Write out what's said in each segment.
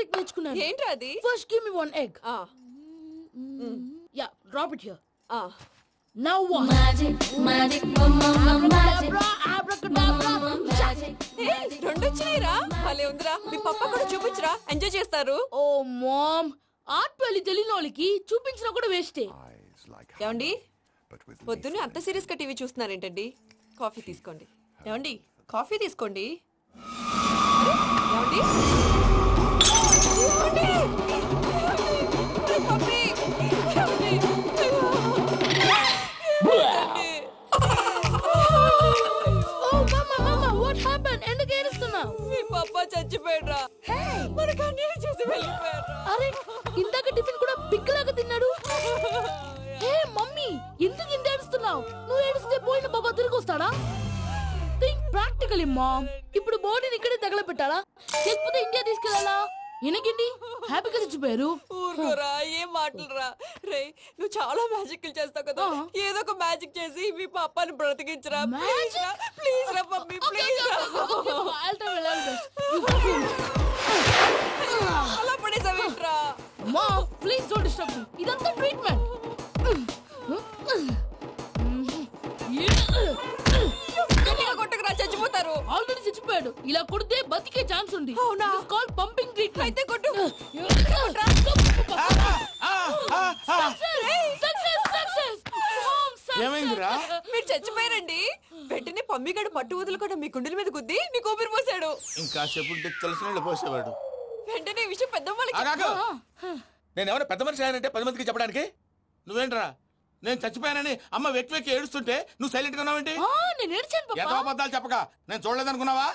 Trick నేర్చుకున్నాను. ఏంట్రా అది? First give me one egg. Yeah drop it here. Now what? Magic, రెండు వచ్చినాయిరా. భలే ఉందిరా. మీ పప్ప కూడా చూపించరా, ఎంజాయ్ చేస్తారు. ఓ మామ్, ఆర్ట్ పెళ్లి తెలియని వాళ్ళకి చూపించినా కూడా వేస్టే. ఏమండి, పొద్దున్నే అంత సీరియస్ గా టీవీ చూస్తున్నారేంటండి? కాఫీ తీసుకోండి. ఏమండి, కాఫీ తీసుకోండి. ఏమండి, పప్పి, మీ పప్ప చచ్చిపోయాడ్రా. మనకు అన్యాయం చేసి వెళ్ళిపోయాడ్రా. అరే, ఇందాక టిఫిన్ కూడా బిగ్గలాగా తిన్నాడు. హే మమ్మీ, ఎందుకు ఇంత ఏడుస్తున్నావు? నువ్వు ఏడిస్తే పోయిన బాబా తిరిగి వస్తాడా? Think practically mom. ఇప్పుడు బాడీని ఇక్కడే తగలబెట్టాలా, లేకపోతే ఇండియా తీసుకెళ్లాలా? ఎనకండి హ్యాపీగా చచ్చిపోయారు. ఊరుకోరా, ఏం మాటలురా. రే, నువ్వు చాలా మ్యాజిక్ చేస్తావు కదా, ఏదో ఒక మ్యాజిక్ చేసి మీ పాపాని బ్రతికించరా. ప్లీజ్ రా మమ్మీ, ప్లీజ్ రా. అలా పడేసావేంట్రా? Mom please don't disturb me. ఇదంతా ట్రీట్మెంట్. కొట్టకరా, చచ్చిపోతారు. ఆల్రెడీ చచ్చిపోయాడు. ఇలా కొడితే బతికే ఛాన్స్ ఉంది. అవునా? Call pumping treatment. అయితే కొట్టు. ఏమైందిరా? మీరు చచ్చిపోయారండి. వెంటనే పమ్మిగాడు పట్టు వదులుకుండా మీ గుండెల మీద గుద్ది మీకు ఊపిరి పోసాడు. ఇంకా సేపు తెలిసిన పోసేవాడు. వెంటనే ఈ విషయం పెద్దవాళ్ళకి. నేను ఎవరైనా పెద్ద మనిషి ఆయనంటే 10 మందికి చెప్పడానికి. నువ్వేంట్రా, నేను చచ్చిపోయానని అమ్మ వెక్కి వెక్కి ఏడుస్తుంటే నువ్వు సైలెంట్ గా ఉన్నావేంటి? నేను ఏడ్చాను పాపా. ఎంతో అబద్ధాలు చెప్పక నేను చూడలేదనుకున్నావా?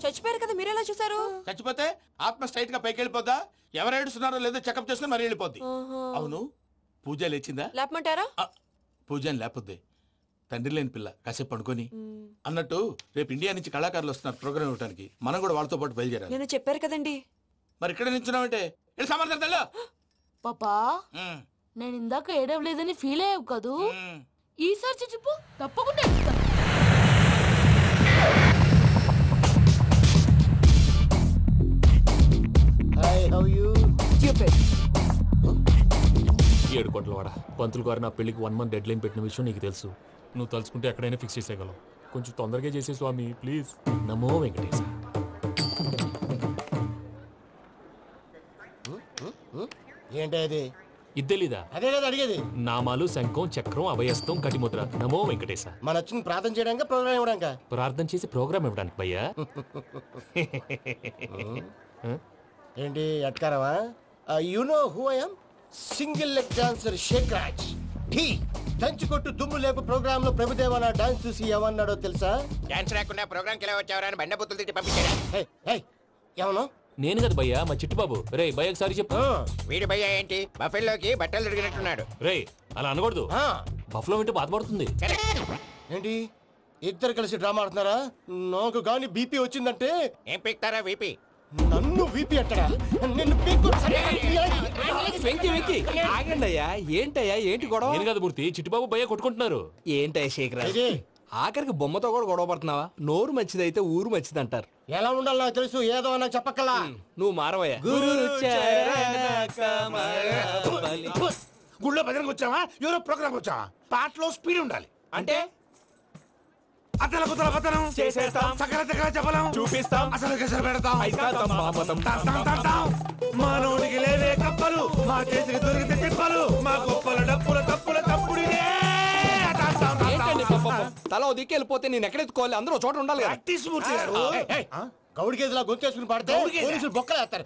చచ్చిపోయారు కదా, మీరెలా చూసారు? చచ్చిపోతే ఆత్మ స్ట్రైట్ గా పైకి వెళ్ళిపోద్దా? ఎవరు ఏడుస్తున్నారో లేదో చెకప్ చేసుకుని మరీ వెళ్ళిపోద్ది. అవును, పూజ లేచిందా? లేపమంటారా? పూజ లేకపోద్ది. తండ్రి లేని పిల్ల, కాసేపు పడుకొని. అన్నట్టు రేపు ఇండియా నుంచి కళాకారులు వస్తున్నారు ప్రోగ్రామ్ ఇవ్వడానికి. మనం కూడా వాళ్ళతో పాటు బయలుదేరాలి. నేను చెప్పారు కదండి. మరి ఇక్కడ నించున్నావంటే సమాధానం. పాపా, నేను ఇందాక ఏడవలేదని ఫీల్ అయ్యావు కదూ? ఈసారి చచ్చిపో, తప్పకుండా ఏడుస్తా. ఏడు కోట్ల వాడ పంతులు గారు నా పెళ్లికి 1 month డెడ్ లైన్ పెట్టిన విషయం నీకు తెలుసు. నువ్వు తలుచుకుంటే ఎక్కడైనా ఫిక్స్ చేసేయగలవు. కొంచెం తొందరగా చేసే స్వామి ప్లీజ్. నమో వెంకటేశ. ఏంటి అది? ఇద్దెలీదా? అదే కదా అడిగేది. నామాలు, శంఖం, చక్రం, అభయస్తం, కటిముద్ర. నమో వెంకటేశ. మన వచ్చింది ప్రార్థన చేయడానికి, ప్రోగ్రామ్ ఇవ్వడానికి. ప్రార్థన చేసి ప్రోగ్రామ్ ఇవ్వడానికి భయ్యా. ఏంటి అట్కారమా? You know who I am? Single leg dancer Sheikh Raj. Dhee దంచి కొట్టు దుమ్ము లేపు ప్రోగ్రామ్ లో ప్రభుదేవ నా డాన్స్ చూసి ఏమన్నాడో తెలుసా? డాన్స్ రాకుండా ప్రోగ్రామ్ కి ఎలా వచ్చావరా అని బండ బుద్ధులు తిట్టి పంపించారా? ఏమను? నేను కదా భయ్యా, మా చిట్టుబాబు. రే భయ్య ఒకసారి చెప్పు. వీడి భయ్య ఏంటి బఫెల్లోకి బట్టలు తిరిగినట్టున్నాడు. రే అలా అనకూడదు. బఫ్లో వింటే బాధపడుతుంది. ఏంటి ఇద్దరు కలిసి డ్రామా ఆడుతున్నారా? నాకు గాని బీపీ వచ్చిందంటే ఏం పీక్తారా వీపీ? నన్ను వీపీ అట్టడా? నిన్ను ఆగండి అయ్యా. ఏంటయ్యా, ఏంటి గొడవ? నేను కదా మూర్తి, చిట్టుబాబు భయ్య కొట్టుకుంటున్నారు. ఏంటయ్యా శేఖరా, ఆఖరికి బొమ్మతో కూడా గొడవ పడుతున్నావా? నోరు మంచిదైతే ఊరు మంచిది అంటారు. ఎలా ఉండాలి నాకు తెలుసు, ఏదో నాకు చెప్పక్కలా. నువ్వు మారవయ్యా. గుళ్ళో భజనకు వచ్చావా, ఎవరో ప్రోగ్రామ్ వచ్చావా? పాటలో స్పీడ్ ఉండాలి. అంటే అతల కుతల పతనం చేసేస్తాం, సకల దగ్గర చెప్పలేం, చూపిస్తాం, అసలు గసలు పెడతాం. అయితాం. మానవుడికి లేవే కప్పలు, మా చేతికి దొరికితే తిప్పలు, మా గొప్పల డప్పుల తప్పుల తప్పుడిదే. ఏంటండి తల ఓ దిక్కు వెళ్ళిపోతే నేను ఎక్కడెత్తుకోవాలి? అందరూ చోట ఉండాలి కదా. గౌడి గేదెలా గొంతేసుకుని పడితే పోలీసులు బొక్కలేస్తారు.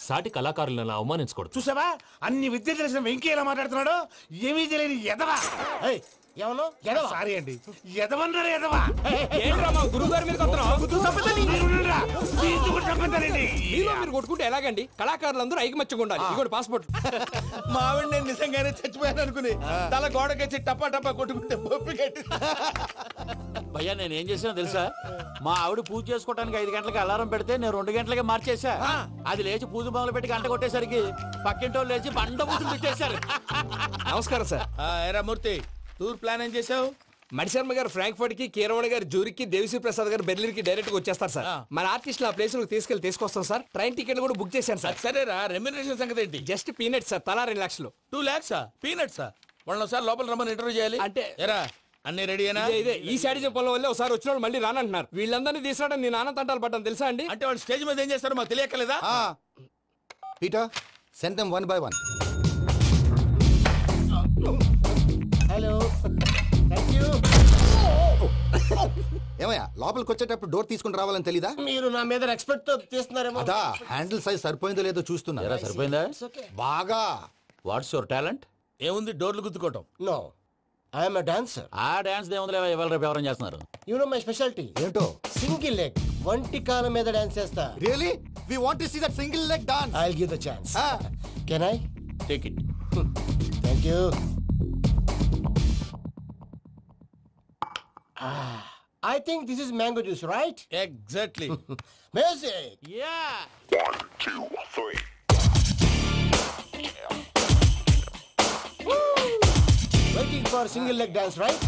సాటి కళాకారులను అవమానించకూడదు. చూసావా, అన్ని విద్య తెలిసిన వెంకీ ఎలా మాట్లాడుతున్నాడు? ఏమీ తెలియని ఎదవా. ఏమను? సారీ అండి, ఎదవన్నారు ఎదవా. గురువు గారి మీద మీరు కొట్టుకుంటే ఎలాగండి? కళాకారులందరూ ఐకమత్యంగా ఉండాలి. ఇదిగోటి పాస్పోర్ట్. మా ఆవిడ నేను నిజంగానే చచ్చిపోయాను అనుకుని తల గోడకొచ్చి టపా టపా కొట్టుకుంటే భయ్యా నేనేం చేసినా తెలుసా? మా ఆవిడ పూజ చేసుకోవడానికి 5 గంటలకి అలారం పెడితే నేను 2 గంటలకి మార్చేసా. అది లేచి పూజ మొదలు పెట్టి గంట కొట్టేసరికి పక్కింటోళ్ళు లేచి బండ పూజలు పెట్టేశారు. నమస్కారం సార్. ఏరా మూర్తి, టూర్ ప్లాన్ ఏం చేసావు? మణిశర్మ గారు ఫ్రాంక్ఫర్ట్ కి, కీరవాణి గారు జూరికి, దేవిశ్రీ ప్రసాద్ గారు బెర్లిన్ కి డైరెక్ట్ గా వచ్చేస్తారు సార్. మన ఆర్టిస్ట్ ఆ ప్లేస్ తీసుకొస్తాం సార్. ట్రైన్ టికెట్ కూడా బుక్ చేశాను సార్. సరేరా, రెమ్యూనరేషన్ సంగతి ఏంటి? జస్ట్ పీనట్ సార్, తలా 2 లక్షలు. 2 lakhs పీనట్సా? వాళ్ళని ఒకసారి లోపల రమ్మని ఇంటర్వ్యూ చేయాలి. అంటే ఎరా అన్ని రెడీయేనా? ఇదే ఈ శాడిజం పొలం వల్లే ఒకసారి వచ్చిన వాళ్ళు మళ్ళీ రానంటున్నారు. వీళ్ళందరినీ తీసుకురావడం నేను నాన్న తంటాలు పడ్డాను తెలుసా అండి? అంటే వాళ్ళు స్టేజ్ మీద ఏం చేస్తారో మాకు తెలియక్కలేదా? Peter send them 1 by 1. Hello, thank you. ఏమయ్యా లోపలికి వచ్చేటప్పుడు డోర్ తీసుకుని రావాలని తెలీదా? మీరు నా మీద ఎక్స్పెక్ట్ తో తీస్తున్నారేమో. అదా హ్యాండిల్ సైజ్ సరిపోయిందో లేదో చూస్తున్నా. సరిపోయిందా? బాగా. What's your talent? ఏముంది, డోర్లు గుద్దుకోవటం. No, I'm a dancer. ఆ డాన్స్ దేవుందిలే, ఇవాళ రేపు ఎవరైనా చేస్తున్నారు. యు నో మై స్పెషాలిటీ ఏంటో? సింగిల్ లెగ్, వంటి కాలం మీద డాన్స్ చేస్తా. Really we want to see that single leg dance. I will give the chance. Can I? Take it. Thank you. I think this is mango juice, right? Exactly. Music. Yeah. Waiting for single leg dance, right?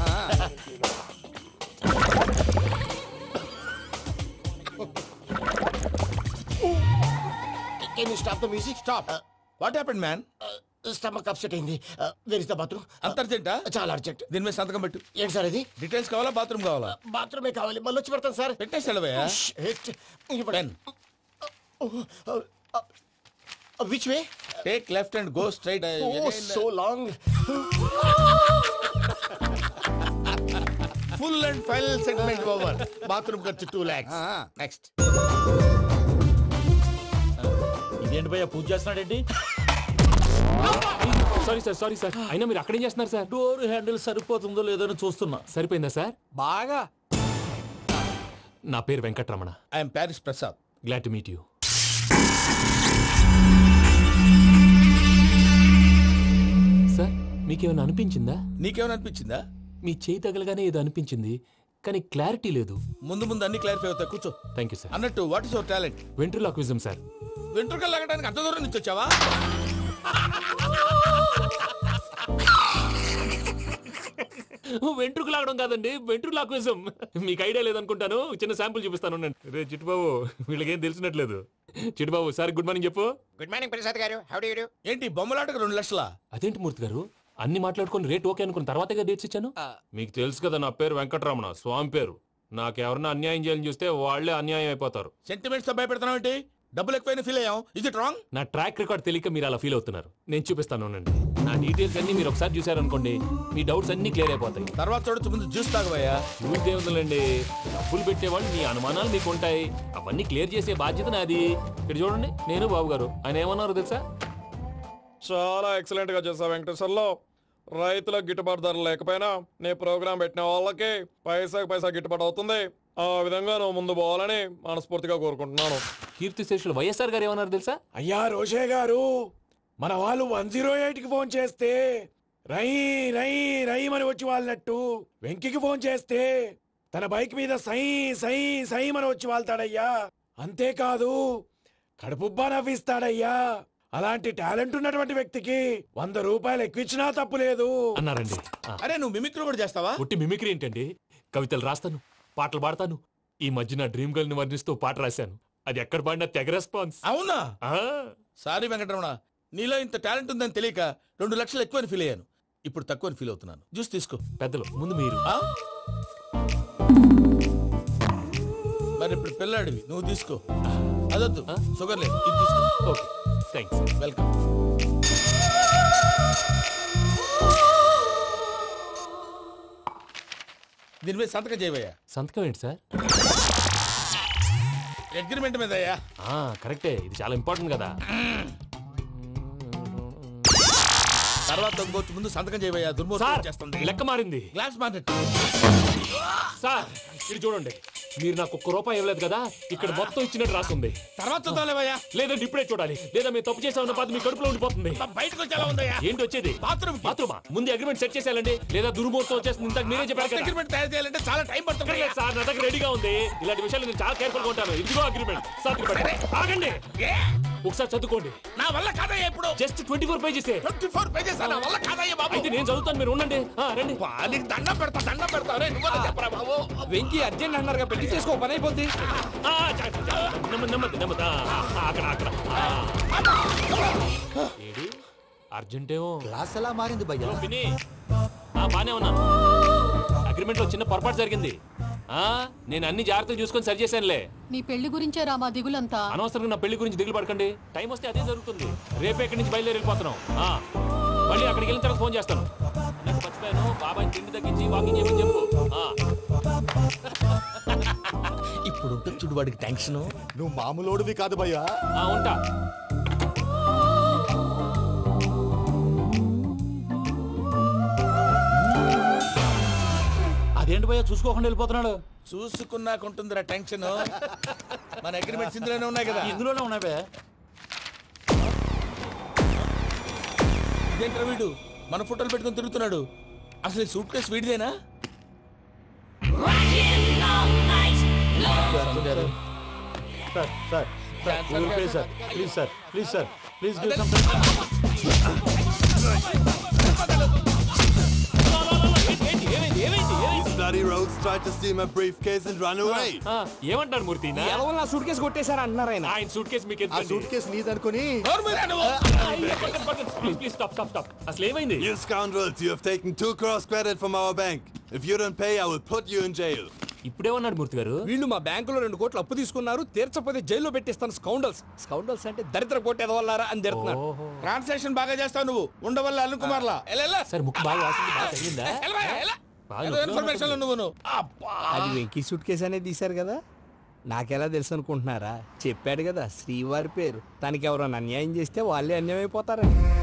Can you stop the music? Stop. What happened man? Stomach upset అయింది. Where is the bathroom? అంత అర్జెంటా? చాలా urgent. దీని మీద సంతకం పెట్టు. ఏంటి sir ఇది? Details కావాలా, బాత్రూమ్ కావాలా? బాత్రూమే కావాలి, మళ్ళీ వచ్చి పెడతాను సార్. పెట్టేసి వెళ్ళవయ్యా. Pen. Which way? Take left and go straight. Oh, so long. Full and final segment over. Bathroom ఖర్చు 2 lakhs. నెక్స్ట్. ఇదేంటి భయ్యా పూజ చేస్తున్నాడేంటి? Sorry sir. అయినా మీరు అక్కడేం చేస్తున్నారు సార్? డోర్ హ్యాండిల్ సరిపోతుందో లేదో అని చూస్తున్నా. సరిపోయిందా సార్? బాగా. నా పేరు Venkataramana. I'm Paris Prasad. Glad to meet you. Sir, మీకేమైనా అనిపించిందా? నీకేమైనా అనిపించిందా? మీ చేయి తగలగానే ఏదో అనిపించింది, కానీ క్లారిటీ లేదు. ముందు అన్ని క్లారిఫై అవుతాయి, కూర్చో. Thank you sir. అన్నట్టు what is your talent? Ventriloquism sir. వెంట్రుకలు లాగడానికి అంత దూరం నుంచి వచ్చావా? వెంట్రుకు లాగడం కాదండి, వెంట్రులాక్విజం. మీకు ఐడియా లేదనుకుంటాను, చిన్న శాంపుల్ చూపిస్తాను. రే చిట్టుబాబు, వీళ్ళకేం తెలిసినట్లేదు. చిట్టుబాబు సార్ గుడ్ మార్నింగ్ చెప్పు. Good morning Prasad garu. How do you do? ఏంటి బొమ్మలాటకు 2 లక్షలా? అదేంటి మూర్తి గారు, అన్ని మాట్లాడుకొని రేట్ ఓకే అనుకున్న తర్వాతగా డేట్స్ ఇచ్చాను. మీకు తెలుసు కదా నా పేరు వెంకటరమణ, స్వామి పేరు. నాకెవరన్నా అన్యాయం చేయాలని చూస్తే వాళ్లే అన్యాయం అయిపోతారు. సెంటిమెంట్స్ తో భయపెడతావు ఏంటి? డబ్బులు ఎక్కువైనా ఫీల్ అయ్యాం. Is it wrong? నా ట్రాక్ రికార్డ్ తెలియక మీరు అలా ఫీల్ అవుతున్నారు. నేను చూపిస్తాను ఉండండి. నా డీటెయిల్స్ అన్ని మీరు ఒకసారి చూసారనుకోండి, మీ డౌట్స్ అన్ని క్లియర్ అయిపోతాయి. తర్వాత చూడొచ్చు, ముందు జ్యూస్ తాగబోయా. చూస్ దేవుందండి, డబ్బులు పెట్టేవాళ్ళు మీ అనుమానాలు మీకు ఉంటాయి, అవన్నీ క్లియర్ చేసే బాధ్యత నాది. ఇక్కడ చూడండి, నేను బాబు గారు. ఆయన ఏమన్నారు తెలుసా? చాలా ఎక్సలెంట్ గా చేసావు వెంకటేశ్వర్లో. రైతులకు గిట్టుబాటు ధర లేకపోయినా నీ ప్రోగ్రాం పెట్టిన వాళ్ళకి పైసాకి పైసా గిట్టుబాటు అవుతుంది. ఆ విధంగా నువ్వు ముందు పోవాలని మనస్ఫూర్తిగా కోరుకుంటున్నాను. కీర్తి శేషులు వైఎస్ఆర్ గారు ఏమన్నారు తెలుసా? అయ్యా రోషే గారు, మన వాళ్ళు 108కి ఫోన్ చేస్తే రై రై రై అని వచ్చి వాళ్ళనట్టు, వెంకికి ఫోన్ చేస్తే తన బైక్ మీద సై సై సై అని వచ్చి వాళ్తాడయ్యా. అంతేకాదు కడుపుబ్బా నవ్విస్తాడయ్యా. అలాంటి టాలెంట్ ఉన్నటువంటి వ్యక్తికి 100 రూపాయలు ఎక్కువచ్చినా తప్పు లేదు అన్నారండి. అరే నువ్వు మిమిక్రీ కూడా చేస్తావా? ఒట్టి మిమిక్రీ ఏంటండి, కవితలు రాస్తాను, పాటలు పాడతాను. ఈ మధ్య నా డ్రీమ్ గర్ల్ ని వర్ణిస్తూ పాట రాశాను. అది ఎక్కడ పాడినా తెగ రెస్పాన్స్. అవునా? సారీ వెంకటరమణ, నీలో ఇంత టాలెంట్ ఉందని తెలియక 2 లక్షలు ఎక్కువని ఫీల్ అయ్యాను. ఇప్పుడు తక్కువని ఫీల్ అవుతున్నాను. జ్యూస్ తీసుకో. పెద్దలు ముందు మీరు. మరి ఇప్పుడు పిల్లాడివి, నువ్వు తీసుకో. అదొద్దు, షుగర్ లేదు, ఇది తీసుకో. Okay thanks. వెల్కమ్. దీని మీద సంతకం చేయవయ్యా. సంతకం ఏంటి సార్? అగ్రిమెంట్ మీద అయ్యా. కరెక్టే, ఇది చాలా ఇంపార్టెంట్ కదా. తర్వాత ఇంకొచ్చి ముందు సంతకం చేయవయ్యా. దుర్మోహం చేస్తుంది. లెక్క మారింది. Glass market. సార్ ఇది చూడండి, మీరు నాకు 1 రూపాయి ఇవ్వలేదు కదా, ఇక్కడ మొత్తం ఇచ్చినట్టు రాస్తుంది. తర్వాత చూద్దాంలేవయ్యా. లేదంటే ఇప్పుడే చూడాలి, లేదా మీరు తప్పు చేసామన్న బాధ మీ కడుపులో ఉండిపోతుంది. బయటకు వచ్చేలా ఉందయ్యా. ఏంటి వచ్చేది? బాత్రూమా? ముందు అగ్రిమెంట్ సెట్ చేసేయాలండి, లేదా దుర్మూర్తం వచ్చేస్తుంది. ఇంతకు మీరే చెప్పారు కదా. అగ్రిమెంట్ తయారు చేయాలంటే చాలా టైం పడుతుంది సార్. నా దగ్గర రెడీగా ఉంది. ఇలాంటి విషయాలు నేను చాలా కేర్ఫుల్ గా ఉంటాను. ఇదిగో అగ్రిమెంట్. ఆగండి. ఒకసారి చదువుకోండి. నా వల్ల కాదయ్యా ఇప్పుడు. Just 24 pages. 24 పేజెస్ నా వల్ల కాదయ్యా బాబు. అయితే నేను చదువుతాను, మీరు ఉండండి. రండి. నీకు దండం పెడతా రే నువ్వు చెప్పరా బాబు. వెంకీ అర్జెంట్ అన్నారుగా పెళ్లి చేసుకో పని అయిపోద్ది. నెమ్మది. అక్కడ ఏడి అర్జెంటేమో. క్లాస్ ఎలా మారింది భయ్యా? పిన్ని బానే ఉన్నాను. అగ్రిమెంట్ లో చిన్న పొరపాటు జరిగింది. నేను అన్ని జాగ్రత్తలు చూసుకొని సరి చేశానులే. నీ పెళ్లి గురించే రామా దిగులంతా. అనవసరంగా నా పెళ్లి గురించి దిగులు పడకండి. టైం వస్తే అదే జరుగుతుంది. రేపే ఇక్కడి నుంచి బయలుదేరి వెళ్ళిపోతున్నాం. మళ్ళీ అక్కడికి వెళ్ళిన తర్వాత ఫోన్ చేస్తాను. నాకు మర్చిపోయాను, బాబాయ్ తిండి తగ్గించి వాకింగ్ చేయమని చెప్పు. ఇప్పుడు ఉంటుంది చూడు వాడికి టెన్షన్. నువ్వు మామూలోడివి కాదు భయ్యా. ఉంటా. అదేంటి భయ్యా చూసుకోకుండా వెళ్ళిపోతున్నాడు? చూసుకున్నాకుంటుందిరా టెన్షన్. మన అగ్రిమెంట్స్ ఇందులోనే ఉన్నాయి కదా. ఇందులోనే ఉన్నాయి భయ్యా. ఇదేంట్రా వీడు మన ఫోటోలు పెట్టుకొని తిరుగుతున్నాడు. అసలు ఈ సూట్ కేసు వీడిదేనా? Please bloody rogues tried to steal my briefcase and run away. ఏమంటారు మూర్తి? నా సూట్ కేసు కొట్టేశారు అన్నారు ఆయన. ఆయన సూట్ కేసు మీకు ఆ సూట్ కేసు నీదనుకుని ప్లీజ్ స్టాప్. అసలు ఏమైంది? You scoundrels, you have taken 2 crores credit from our bank. If you don't pay, I will put you in jail. ఇప్పుడేమన్నాడు మూర్తి గారు? వీళ్ళు మా బ్యాంకులో 2 కోట్లు అప్పు తీసుకున్నారు, తీర్చపోతే జైల్లో పెట్టిస్తాను. స్కౌండల్స్ అంటే దరిద్ర కోట ఎదవల్లారా అని తిడుతున్నారు. ట్రాన్సాక్షన్ బాగా చేస్తావు నువ్వు. ఉండవల్ల అల్లు కుమార్లా సార్ ముక్కు బాగా వాసింది, బాగా తగిలిందా? ఇన్ఫర్మేషన్ నువ్వు. అది వెంకీ సూట్ కేసు అనేది తీశారు కదా, నాకెలా తెలుసు అనుకుంటున్నారా? చెప్పాడు కదా శ్రీవారి పేరు. తనకి ఎవరైనా అన్యాయం చేస్తే వాళ్ళే అన్యాయం అయిపోతారని.